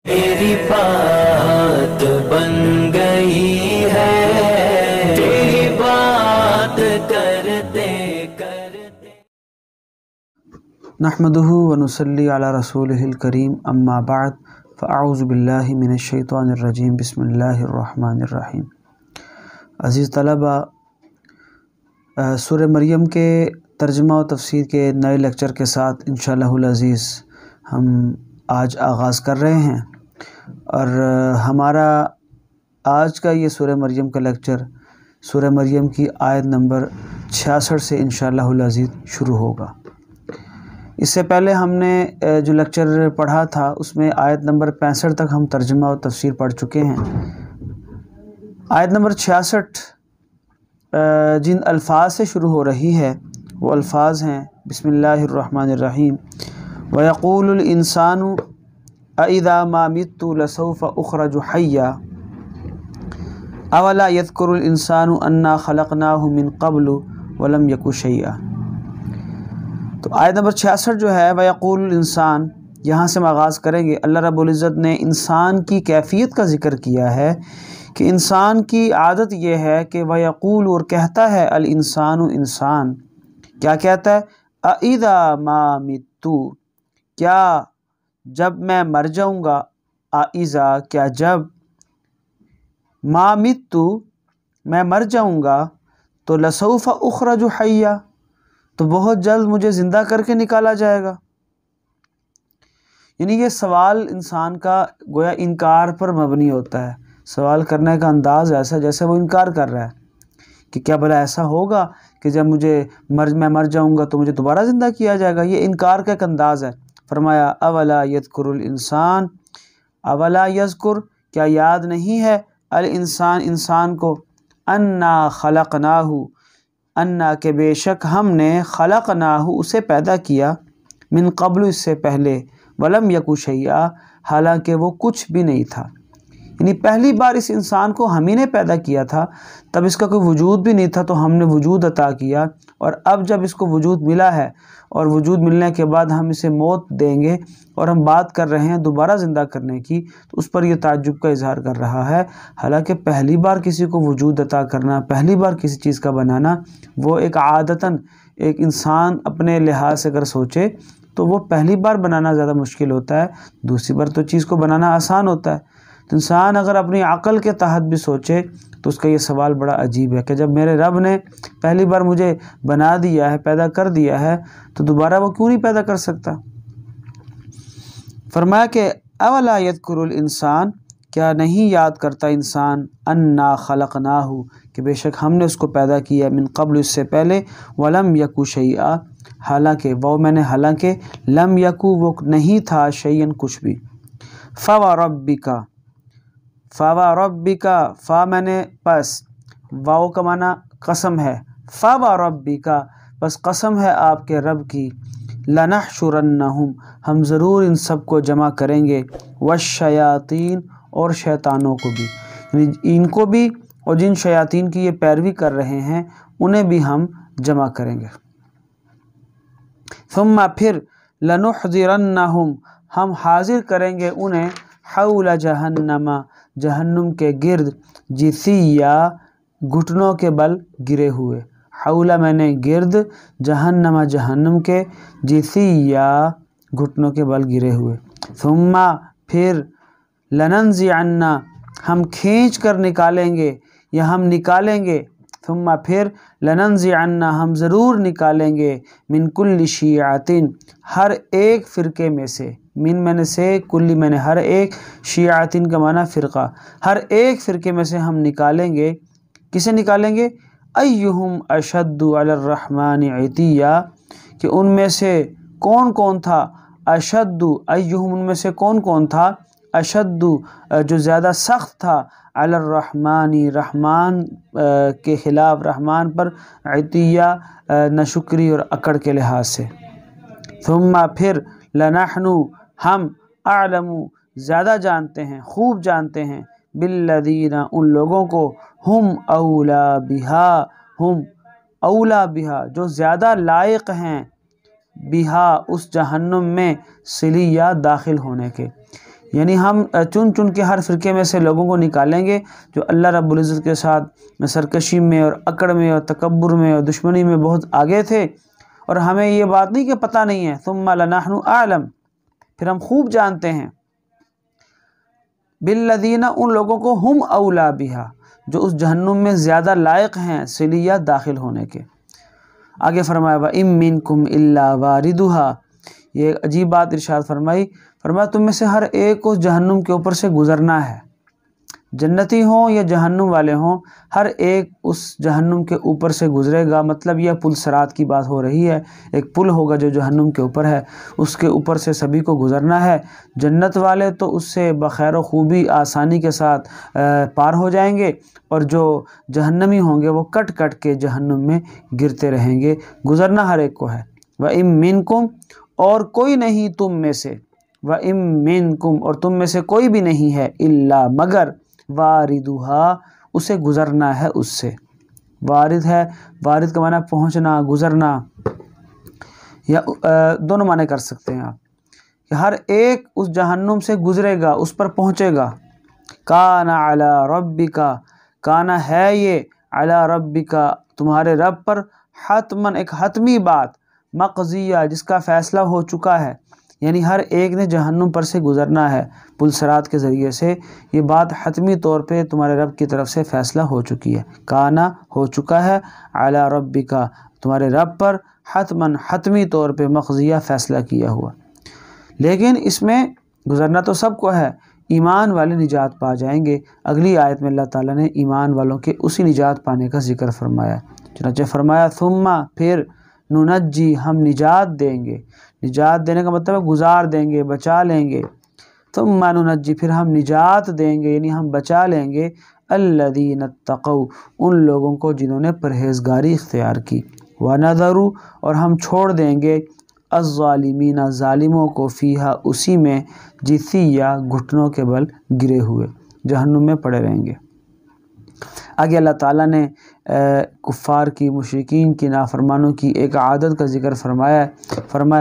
میری بات بن گئی ہے تیری بات کرتے کرتے۔ نحمده ونصلی علی رسولہ الکریم، اما بعد فاعوذ باللہ من الشیطان الرجیم، بسم اللہ الرحمن الرحیم۔ عزیز طلبہ، سورہ مریم کے ترجمہ و تفسیر کے نئے لیکچر کے ساتھ انشاءاللہ العزیز ہم آج آغاز کر رہے ہیں، اور ہمارا آج کا یہ سورہ مریم کا لیکچر سورہ مریم کی آیت نمبر 66 سے انشاءاللہ العزیز شروع ہوگا۔ اس سے پہلے ہم نے جو لیکچر پڑھا تھا اس میں آیت نمبر 65 تک ہم ترجمہ و تفسیر پڑھ چکے ہیں۔ آیت نمبر 66 جن الفاظ سے شروع ہو رہی ہے وہ الفاظ ہیں، بسم اللہ الرحمن الرحیم، وَيَقُولُ الْإِنسَانُ أَإِذَا مَا مِتُّ لَسَوْفَ أُخْرَجُ حَيًّا أَوَلَا يَذْكُرُ الْإِنسَانُ أَنَّا خَلَقْنَاهُ مِن قَبْلُ وَلَمْ يَكُ شَيْئًا۔ تو آیت نمبر 66 جو ہے وَيَقُولُ الْإِنسَانُ، یہاں سے ہم آغاز کریں گے۔ اللہ رب العزت نے انسان کی کیفیت کا ذکر کیا ہے کہ انسان کی عادت یہ ہے کہ وَيَقُولُ، اور کہتا ہے، الْإِنسَانُ، انسان کیا کہتا ہے؟ أَإِذَا مَا مِتُّ، کیا جب میں مر جاؤں گا، اذا کیا جب، ما مت میں مر جاؤں گا، تو لسوف اخرج حیا، تو بہت جلد مجھے زندہ کر کے نکالا جائے گا۔ یعنی یہ سوال انسان کا گویا انکار پر مبنی ہوتا ہے، سوال کرنے کا انداز ایسا جیسے وہ انکار کر رہا ہے کہ کیا بھلا ایسا ہوگا کہ جب میں مر جاؤں گا تو مجھے دوبارہ زندہ کیا جائے گا۔ یہ انکار کا ایک انداز ہے۔ فرمایا اولا یذکر الانسان، اولا یذکر، کیا یاد نہیں ہے، الانسان، انسان کو، انا خلقناہ، انا کہ بے شک ہم نے، خلقناہ اسے پیدا کیا، من قبل اس سے پہلے، ولم یکو شیئا حالانکہ وہ کچھ بھی نہیں تھا۔ یعنی پہلی بار اس انسان کو ہم ہی نے پیدا کیا تھا، تب اس کا کوئی وجود بھی نہیں تھا، تو ہم نے وجود عطا کیا، اور اب جب اس کو وجود ملا ہے اور وجود ملنے کے بعد ہم اسے موت دیں گے اور ہم بات کر رہے ہیں دوبارہ زندہ کرنے کی، تو اس پر یہ تعجب کا اظہار کر رہا ہے۔ حالانکہ پہلی بار کسی کو وجود عطا کرنا، پہلی بار کسی چیز کا بنانا، وہ ایک عادتاً ایک انسان اپنے لحاظ سے اگر سوچے تو وہ پہلی بار بنانا زیادہ مشکل ہوتا ہے، دوسری بار تو چیز کو بنانا آسان ہوتا ہے۔ تو انسان اگر اپنی عقل کے تحت بھی سوچے تو اس کا یہ سوال بڑا عجیب ہے کہ جب میرے رب نے پہلی بار مجھے بنا دیا ہے، پیدا کر دیا ہے، تو دوبارہ وہ کیوں نہیں پیدا کر سکتا؟ فرمایا کہ اولا یذکر الانسان، کیا نہیں یاد کرتا انسان، انا خلقناہ کہ بے شک ہم نے اس کو پیدا کیا، من قبل اس سے پہلے، ولم یکو شیئا حالانکہ حالانکہ لم یکو وہ نہیں تھا، شیئن کچھ بھی۔ فوربک، فوربک، فا میں نے پس، واو کا معنی قسم ہے، فوربک بس قسم ہے آپ کے رب کی، لنحشرنہم ہم ضرور ان سب کو جمع کریں گے، والشیاطین اور شیطانوں کو بھی، یعنی ان کو بھی اور جن شیاطین کی یہ پیروی کر رہے ہیں انہیں بھی ہم جمع کریں گے۔ ثم پھر، لنحضرنہم ہم حاضر کریں گے انہیں، حول جہنم جہنم کے گرد، جثیا گھٹنوں کے بل گرے ہوئے، حول میں نے گرد، جہنم جہنم کے، جثیا گھٹنوں کے بل گرے ہوئے۔ ثم پھر، لننزعن ہم کھینچ کر نکالیں گے یا ہم نکالیں گے، ثم پھر، لننزعن ہم ضرور نکالیں گے، من کل شیعۃ ہر ایک فرقے میں سے، من میں نے سے، کلی میں نے ہر ایک، شیعۃ کا معنی فرقہ، ہر ایک فرقے میں سے ہم نکالیں گے، کسے نکالیں گے؟ ایہم اشد علی الرحمن عتیا کہ ان میں سے کون کون تھا، اشد، ایہم ان میں سے کون کون تھا، اشد جو زیادہ سخت تھا، علی الرحمن رحمان کے خلاف، رحمان پر، عتیہ ناشکری اور اکڑ کے لحاظ سے۔ ثم پھر، لنحن ہم، اعلم زیادہ جانتے ہیں، خوب جانتے ہیں، بالذین ان لوگوں کو، ہم اولا بہا، ہم اولا بہا جو زیادہ لائق ہیں، بہا اس جہنم میں، صلیہ داخل ہونے کے، یعنی ہم چن چن کے ہر فرقے میں سے لوگوں کو نکالیں گے جو اللہ رب العزت کے ساتھ سرکشی میں اور اکڑ میں اور تکبر میں اور دشمنی میں بہت آگے تھے، اور ہمیں یہ بات نہیں کہ پتہ نہیں ہے، ثم لنحن اعلم، پھر ہم خوب جانتے ہیں، بالذین، ان لوگوں کو، ہم اولا بہا، جو اس جہنم میں زیادہ لائق ہیں سلیہ داخل ہونے کے۔ آگے فرمایا وَإِن مِّنكُمْ إِلَّا وَارِدُهَا، یہ عجیب بات ارشاد فرمایا تم میں سے ہر ایک کو جہنم کے اوپر سے گزرنا ہے، جنتی ہوں یا جہنم والے ہوں، ہر ایک اس جہنم کے اوپر سے گزرے گا۔ مطلب یہ پل صراط کی بات ہو رہی ہے، ایک پل ہوگا جو جہنم کے اوپر ہے، اس کے اوپر سے سبھی کو گزرنا ہے۔ جنت والے تو اس سے بخیر و خوبی آسانی کے ساتھ پار ہو جائیں گے، اور جو جہنمی ہوں گے وہ کٹ کٹ کے جہنم میں گرتے رہیں گے۔ گزرنا ہر ایک کو ہے۔ وَإِن مِّنكُمْ، اور کوئی نہیں تم میں سے، وَإِن مِّنكُمْ، اور تم میں سے کوئی بھی نہیں ہے، إِلَّا، مگر، واردها، اسے گزرنا ہے اس سے۔ وارد ہے، وارد کا معنی پہنچنا، گزرنا، یا دونوں معنی کر سکتے ہیں آپ، کہ ہر ایک اس جہنم سے گزرے گا، اس پر پہنچے گا۔ کان علی ربک، کانا ہے یہ، علی ربک، تمہارے رب پر، حتماً، ایک حتمی بات، مقضیہ، جس کا فیصلہ ہو چکا ہے، یعنی ہر ایک نے جہنم پر سے گزرنا ہے پل صراط کے ذریعے سے، یہ بات حتمی طور پہ تمہارے رب کی طرف سے فیصلہ ہو چکی ہے۔ کانا، ہو چکا ہے، علی ربک، تمہارے رب پر، حتماً، حتمی طور پہ، مقضیہ، فیصلہ کیا ہوا۔ لیکن اس میں گزرنا تو سب کو ہے، ایمان والے نجات پا جائیں گے۔ اگلی آیت میں اللہ تعالیٰ نے ایمان والوں کے اسی نجات پانے کا ذکر فرمایا، چنانچہ فرمایا ثم، پھر، ننجی، ہم نجات دیں گے۔ نجات دینے کا مطلب ہے گزار دیں گے، بچا لیں گے۔ ثم ننجی، پھر ہم نجات دیں گے، یعنی ہم بچا لیں گے، الذین اتقوا، ان لوگوں کو جنہوں نے پرہیزگاری اختیار کی، ونذر، اور ہم چھوڑ دیں گے، الظالمین، ظالموں کو، فیہا، اسی میں، جثیہ، گھٹنوں کے بل گرے ہوئے، جہنم میں پڑے رہیں گے۔ آگے اللہ تعالیٰ نے کفار کی، مشرکین کی، نافرمانوں کی ایک عادت کا ذکر فرمایا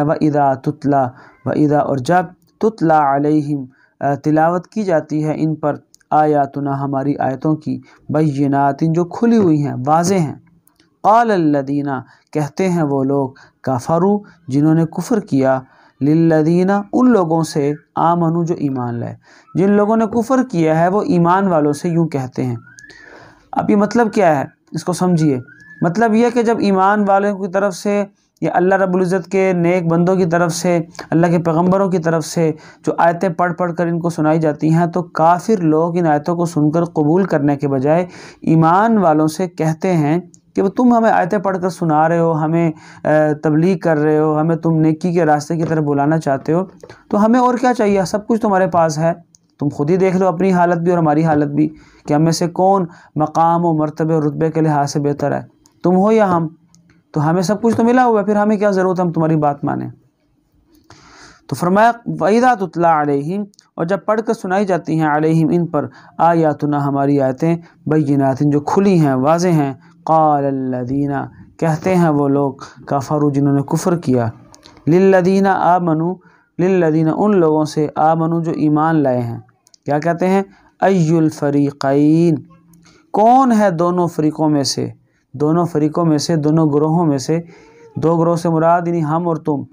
وَإِذَا تُتْلَى، وَإِذَا، اور جب، تُتْلَى عَلَيْهِمْ، تلاوت کی جاتی ہے ان پر، آیاتنا، ہماری آیتوں کی، بینات، جو کھلی ہوئی ہیں، واضح ہیں، قال الذین، کہتے ہیں وہ لوگ، کفروا، جنہوں نے کفر کیا، للذین، ان لوگوں سے، آمنوا، جو ایمان لائے۔ جن لوگوں نے کفر کیا ہے وہ ایمان والوں سے یوں کہتے ہیں۔ اب یہ مطلب کیا ہے، اس کو سمجھیے۔ مطلب یہ کہ جب ایمان والوں کی طرف سے یا اللہ رب العزت کے نیک بندوں کی طرف سے، اللہ کے پیغمبروں کی طرف سے جو آیتیں پڑھ پڑھ کر ان کو سنائی جاتی ہیں، تو کافر لوگ ان آیتوں کو سن کر قبول کرنے کے بجائے ایمان والوں سے کہتے ہیں کہ تم ہمیں آیتیں پڑھ کر سنا رہے ہو، ہمیں تبلیغ کر رہے ہو، ہمیں تم نیکی کے راستے کی طرف بلانا چاہتے ہو، تو ہمیں اور کیا چاہیے، سب کچھ تمہارے پاس ہے، تم خود ہی دیکھ لو اپنی حالت بھی اور ہماری حالت بھی، کہ ہم میں سے کون مقام و مرتبے اور رتبے کے لحاظ سے بہتر ہے، تم ہو یا ہم، تو ہمیں سب کچھ تو ملا ہوا ہے، پھر ہمیں کیا ضرورت ہے ہم تمہاری بات مانیں۔ تو فرمایا وَإِذَا تُتْلَى عَلَيْهِمْ، اور جب پڑھ کر سنائی جاتی ہیں، علیہم، ان پر، آیاتنا، ہماری آیتیں، بینات، جو کھلی ہیں، واضح ہیں، قال الذین، کہتے ہیں وہ لوگ، کفروا، جنہوں نے کفر کیا، للذین آمنوا، للذین، ان لوگوں سے، آمنوا، جو ایمان لائے ہیں، کیا کہتے ہیں، ای الفریقین، کون ہے دونوں فریقوں میں سے، دونوں فریقوں میں سے، دونوں گروہوں میں سے، دو گروہ سے مراد یعنی ہم اور تم،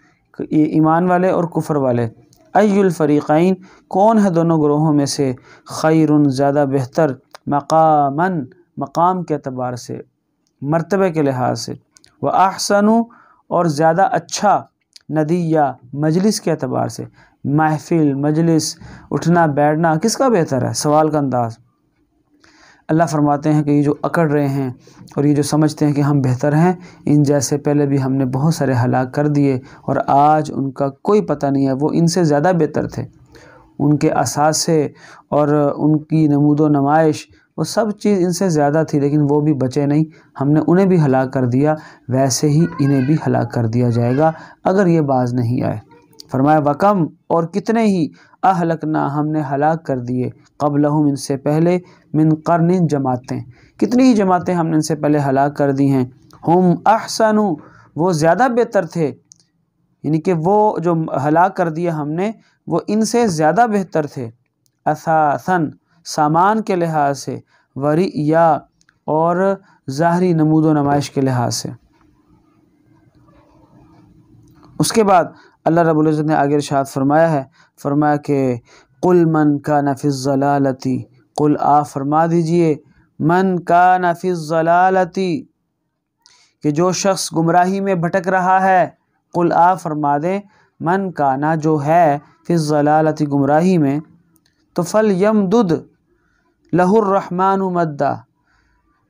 ایمان والے اور کفر والے، ای الفریقین، کون ہے دونوں گروہوں میں سے، خیر، زیادہ بہتر، مقاماً، مقام کے اعتبار سے، مرتبے کے لحاظ سے، واحسن، اور زیادہ اچھا، ندیہ، مجلس کے اعتبار سے، محفل، مجلس، اٹھنا بیٹھنا، کس کا بہتر ہے، سوال کا انداز۔ اللہ فرماتے ہیں کہ یہ جو اکڑ رہے ہیں اور یہ جو سمجھتے ہیں کہ ہم بہتر ہیں، ان جیسے پہلے بھی ہم نے بہت سارے ہلاک کر دیے، اور آج ان کا کوئی پتہ نہیں ہے، وہ ان سے زیادہ بہتر تھے، ان کے اثاثے اور ان کی نمود و نمائش، وہ سب چیز ان سے زیادہ تھی، لیکن وہ بھی بچے نہیں، ہم نے انہیں بھی ہلاک کر دیا، ویسے ہی انہیں بھی ہلاک کر دیا جائے گا اگر یہ باز نہیں آئے۔ فرمایا وکم، اور کتنے ہی، اہلکنا، ہم نے ہلاک کر دیے، قبلہم، ان سے پہلے، من قرن، جماعتیں، کتنی ہی جماعتیں ہم نے ان سے پہلے ہلاک کر دی ہیں، ہم احسن، وہ زیادہ بہتر تھے، یعنی کہ وہ جو ہلاک کر دیا ہم نے وہ ان سے زیادہ بہتر تھے، اثاثاً سامان کے لحاظ سے، ورئیا اور ظاہری نمود و نمائش کے لحاظ سے۔ اس کے بعد اللہ رب العزت نے آگے ارشاد فرمایا ہے، فرمایا کہ قُلْ مَنْ كَانَ فِي الضَّلَالَةِ، قُلْ آپ فرما دیجئے، من کان فی الضلالۃ، کہ جو شخص گمراہی میں بھٹک رہا ہے، قل آپ فرما دیں، من کانا جو ہے فی الضلالۃ گمراہی میں، تو فلیمدد لہ الرحمن مدا،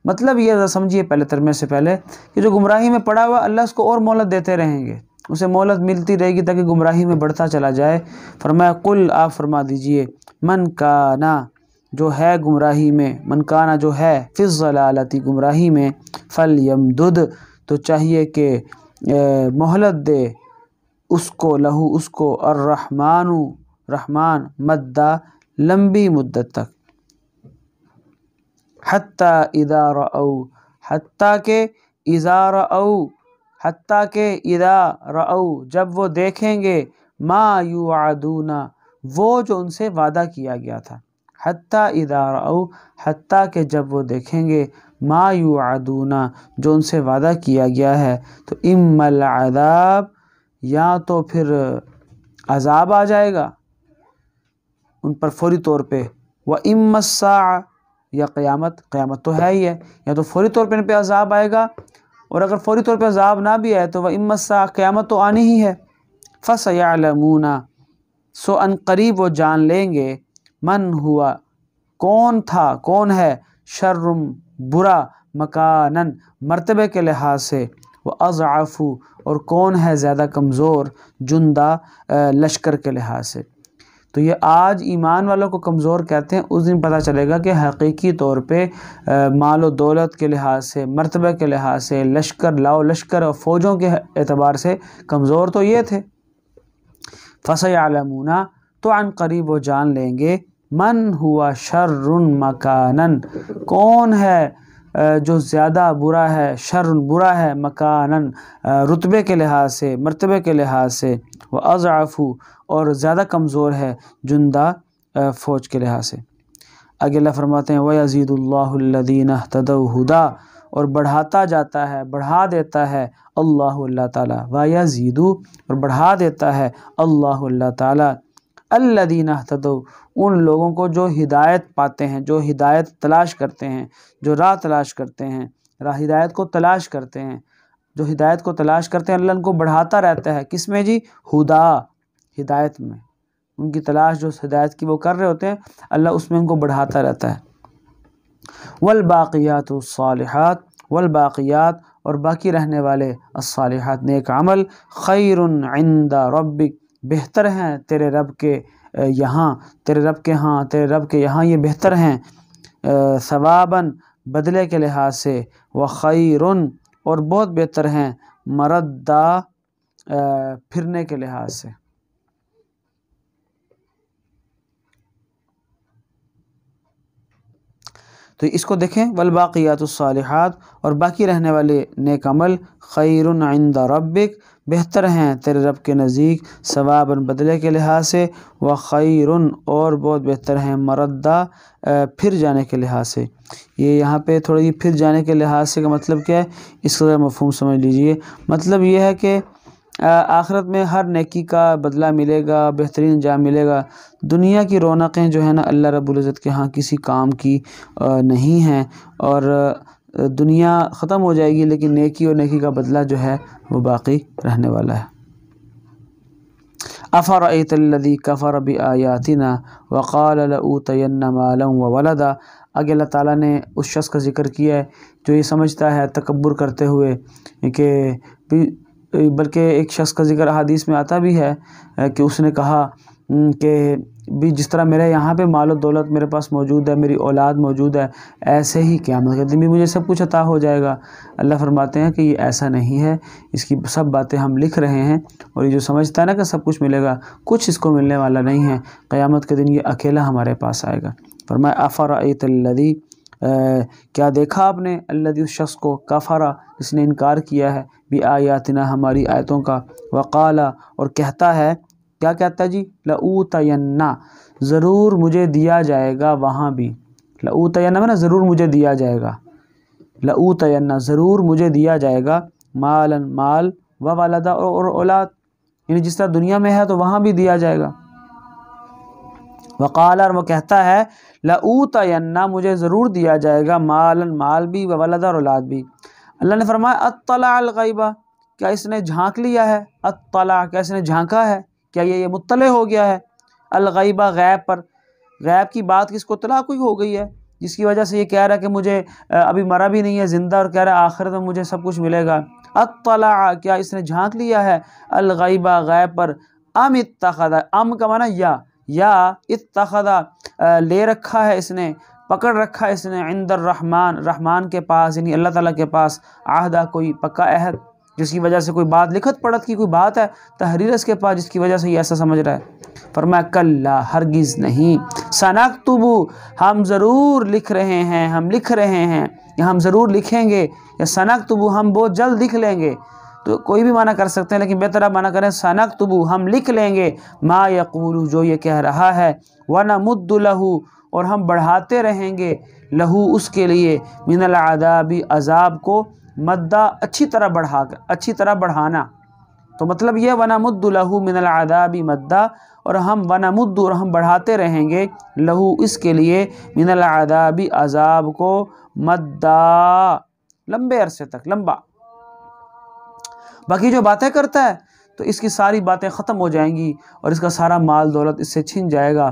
مطلب یہ ذرا سمجھیے پہلے ترجمے سے پہلے کہ جو گمراہی میں پڑا ہوا اللہ اس کو اور مہلت دیتے رہیں گے، اسے مہلت ملتی رہے گی تاکہ گمراہی میں بڑھتا چلا جائے۔ فرمایا قل آپ فرما دیجئے، من کانا جو ہے گمراہی میں، من کانا جو ہے فی الضلالۃ گمراہی میں، فلیمدد تو چاہیے کہ مہلت دے اس کو، لہو اس کو، الرحمن رحمان، مدہ لمبی مدت تک، حتیٰ اذا رأوا، حتیٰ کہ اذا رأوا، حتیٰ کہ اذا رأوا جب وہ دیکھیں گے، ما یوعدون وہ جو ان سے وعدہ کیا گیا تھا، حتیٰ اذا رأوا حتیٰ کہ جب وہ دیکھیں گے، ما یوعدون جو ان سے وعدہ کیا گیا ہے، تو اما العذاب یا تو پھر عذاب آ جائے گا ان پر فوری طور پہ، وَإِمَّا السَّاعَةُ یا قیامت، قیامت تو ہے ہی ہے، یا تو فوری طور پہ ان پہ عذاب آئے گا، اور اگر فوری طور پہ عذاب نہ بھی آئے تو وَإِمَّا السَّاعَةُ قیامت تو آنی ہی ہے۔ فَسَيَعْلَمُونَ سو ان قریب وہ جان لیں گے، من ہوا کون تھا، کون ہے، شرم برا، مکانن مرتبے کے لحاظ سے، وَأَضْعَفُ اور کون ہے زیادہ کمزور، جندہ لشکر کے لحاظ سے۔ تو یہ آج ایمان والوں کو کمزور کہتے ہیں، اس دن پتہ چلے گا کہ حقیقی طور پہ مال و دولت کے لحاظ سے، مرتبہ کے لحاظ سے، لشکر، لاؤ لشکر اور فوجوں کے اعتبار سے کمزور تو یہ تھے۔ فَسَيَعْلَمُونَ تو عن قریب وہ جان لیں گے، من ہوا شر مکانن کون ہے جو زیادہ برا ہے، شر برا ہے، مکانن رتبے کے لحاظ سے، مرتبے کے لحاظ سے، وَأَضْعَفُ اور زیادہ کمزور ہے، جندہ فوج کے لحاظ سے۔ آگے اللہ فرماتے ہیں وَيَزِيدُ اللَّهُ الَّذِينَ اهْتَدَوْا هُدًى اور بڑھاتا جاتا ہے، بڑھا دیتا ہے اللہ تعالیٰ، وَيَزِيدُ اور بڑھا دیتا ہے اللہ تعالیٰ، الَّذِينَ اهْتَدَوْا ان لوگوں کو جو ہدایت پاتے ہیں، جو ہدایت تلاش کرتے ہیں، جو راہ تلاش کرتے ہیں، ہدایت کو تلاش کرتے ہیں، جو ہدایت کو تلاش کرتے ہیں، اللہ ان کو بڑھاتا رہتا ہے، کس میں جی؟ ہدا، ہدایت میں، ان کی تلاش جو ہدایت کی وہ کر رہے ہوتے ہیں، اللہ اس میں ان کو بڑھاتا رہتا ہے۔ والباقیات الصالحات والباقیات اور باقی رہنے والے الصالحات نیک عمل، خیر عند ربک بہتر ہیں تیرے رب کے یہاں، تیرے رب کے ہاں، تیرے رب کے یہاں یہ بہتر ہیں، ثواباً بدلے کے لحاظ سے، وخیر اور بہت بہتر ہیں مردا پھرنے کے لحاظ سے۔ تو اس کو دیکھیں، والباقیات الصالحات اور باقی رہنے والے نیک عمل، خیر عند ربک بہتر ہیں تیرے رب کے نزدیک، ثواباً بدلے کے لحاظ سے، وخیر اور بہت بہتر ہیں مردا پھر جانے کے لحاظ سے۔ یہ یہاں پہ تھوڑا یہ پھر جانے کے لحاظ سے کا مطلب کیا ہے، اس کا مفہوم سمجھ لیجئے۔ مطلب یہ ہے کہ آخرت میں ہر نیکی کا بدلہ ملے گا، بہترین انجام ملے گا۔ دنیا کی رونقیں جو ہیں نا اللہ رب العزت کے ہاں کسی کام کی نہیں ہیں، اور دنیا ختم ہو جائے گی لیکن نیکی اور نیکی کا بدلہ جو ہے وہ باقی رہنے والا ہے۔ أَفَرَأَيْتَ الَّذِي كَفَرَ بِآيَاتِنَا وَقَالَ لَأُوتَيَنَّ مَالًا وَوَلَدًا آگے اللہ تعالیٰ نے اس شخص کا ذکر کیا ہے جو یہ سمجھتا ہے تکبر کرتے ہوئے کہ بلکہ ایک شخص کا ذکر حدیث میں آتا بھی ہے کہ اس نے کہا کہ بھی جس طرح میرے یہاں پہ مال و دولت میرے پاس موجود ہے، میری اولاد موجود ہے، ایسے ہی قیامت کے دن بھی مجھے سب کچھ عطا ہو جائے گا۔ اللہ فرماتے ہیں کہ یہ ایسا نہیں ہے، اس کی سب باتیں ہم لکھ رہے ہیں، اور یہ جو سمجھتا ہے نا کہ سب کچھ ملے گا، کچھ اس کو ملنے والا نہیں ہے، قیامت کے دن یہ اکیلا ہمارے پاس آئے گا۔ فرمایا افرأیت الذی کیا دیکھا آپ نے، الذی اس شخص کو، کفر جس نے انکار کیا ہے، بآیاتنا ہماری آیتوں کا، وقال اور کہتا ہے کیا کہتا ہے جی؟ لَأُوتَيَنَّ، ضرور مجھے دیا جائے گا وہاں بھی، لَأُوتَيَنَّ میں نا ضرور مجھے دیا جائے گا، لَأُوتَيَنَّ ضرور مجھے دیا جائے گا، مالاً مال، وولدا اور اولاد، یعنی جس طرح دنیا میں ہے تو وہاں بھی دیا جائے گا۔ وقال، اور وہ کہتا ہے لَأُوتَيَنَّ مجھے ضرور دیا جائے گا، مالاً مال بھی، وولدا اور اولاد بھی۔ اللہ نے فرمایا اطلع الغیبہ، کیا اس نے جھانک لیا ہے؟ اطلع، کیا اس نے جھانکا ہے؟ کیا یہ مطلع ہو گیا ہے؟ الغیبہ، غیب پر، غیب کی بات کس کو اطلاع کوئی ہو گئی ہے، جس کی وجہ سے یہ کہہ رہا ہے کہ مجھے ابھی مرا بھی نہیں ہے، زندہ، اور کہہ رہا ہے آخرت میں مجھے سب کچھ ملے گا۔ اطلع، کیا اس نے جھانک لیا ہے الغیبہ، غیب پر، ام اتخذ، ام کا معنی یا اتخذ، لے رکھا ہے اس نے، پکڑ رکھا ہے اس نے، عند الرحمن، رحمان کے پاس یعنی اللہ تعالیٰ کے پاس، عہدہ، کوئی پکا عہد، جس کی وجہ سے کوئی بات لکھت پڑھت کی کوئی بات ہے، تحریر اس کے پاس، جس کی وجہ سے یہ ایسا سمجھ رہا ہے۔ فرمایا کلا، ہرگز نہیں، سنکتب، ہم ضرور لکھ رہے ہیں، ہم لکھ رہے ہیں، یا ہم ضرور لکھیں گے، یا سنکتب، ہم بہت جلد لکھ لیں گے، تو کوئی بھی معنی کر سکتے ہیں، لیکن بہتر آپ معنی کریں سنکتب، ہم لکھ لیں گے، ما یقول، جو یہ کہہ رہا ہے، ونمد لہ، اور ہم بڑھاتے رہیں گے، لہو، اس کے لیے، من العذاب، عذاب کو، مدہ، اچھی طرح بڑھا کر، اچھی طرح بڑھانا، تو مطلب یہ وَنَمُدُّ لَهُ مِنَ الْعَذَابِ مَدًّا، اور ہم وَنَمُدُّ، اور ہم بڑھاتے رہیں گے، لہو، اس کے لیے، من العذاب، عذاب کو، مدّا، لمبے عرصے تک، لمبا۔ باقی جو باتیں کرتا ہے تو اس کی ساری باتیں ختم ہو جائیں گی، اور اس کا سارا مال دولت اس سے چھن جائے گا،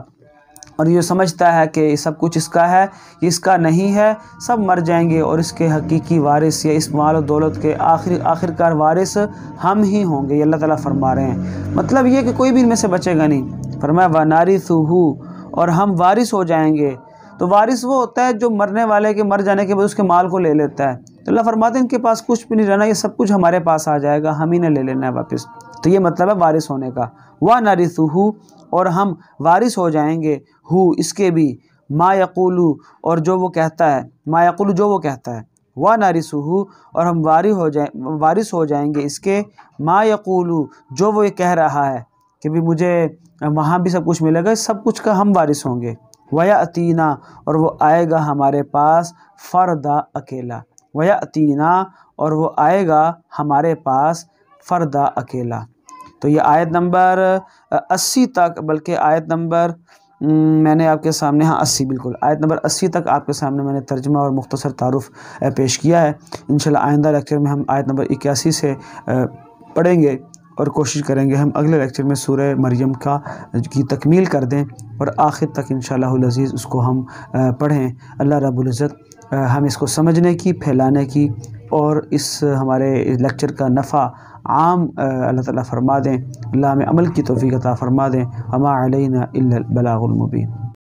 اور یہ سمجھتا ہے کہ یہ سب کچھ اس کا ہے، یہ اس کا نہیں ہے، سب مر جائیں گے، اور اس کے حقیقی وارث، یا اس مال و دولت کے آخرکار وارث ہم ہی ہوں گے، یہ اللہ تعالیٰ فرما رہے ہیں۔ مطلب یہ کہ کوئی بھی ان میں سے بچے گا نہیں۔ فرمایا وَنَارِثُهُ، اور ہم وارث ہو جائیں گے۔ تو وارث وہ ہوتا ہے جو مرنے والے کے مر جانے کے بعد اس کے مال کو لے لیتا ہے، تو اللہ فرماتے ہیں ان کے پاس کچھ بھی نہیں رہنا، یہ سب کچھ ہمارے پاس آ جائے گا، ہم ہی نے لے لینا ہے واپس۔ تو یہ مطلب ہے وارث ہونے کا۔ وَنَارِثُهُ، اور ہم وارث ہو جائیں گے، ہو، اس کے بھی، ما یقولو، اور جو وہ کہتا ہے، ما یقولو، جو وہ کہتا ہے، وَنَارِثُهُ، اور ہم وارث ہو جائیں گے اس کے، ما یقولو، جو وہ یہ کہہ رہا ہے کہ بھی مجھے وہاں بھی سب کچھ ملے گا، سب کچھ کا ہم وارث ہوں گے۔ وَيَأْتِينَا، اور وہ آئے گا ہمارے پاس، فردا، اکیلا، وَيَأْتِينَا، اور وہ آئے گا ہمارے پاس، فردا، اکیلا۔ تو یہ آیت نمبر 80 تک، بلکہ آیت نمبر میں نے آپ کے سامنے، ہاں 80 بالکل، آیت نمبر 80 تک آپ کے سامنے میں نے ترجمہ اور مختصر تعارف پیش کیا ہے۔ انشاءاللہ آئندہ لیکچر میں ہم آیت نمبر 81 سے پڑھیں گے، اور کوشش کریں گے ہم اگلے لیکچر میں سورہ مریم کی تکمیل کر دیں، اور آخر تک انشاءاللہ العزیز اس کو ہم پڑھیں۔ اللہ رب العزت ہم اس کو سمجھنے کی، پھیلانے کی، اور اس ہمارے لیکچر کا نفع عام اللہ تعالیٰ فرما دیں۔ اللہ ہمیں عمل کی توفیق عطا فرما دیں۔ وما علینا الا البلاغ المبین۔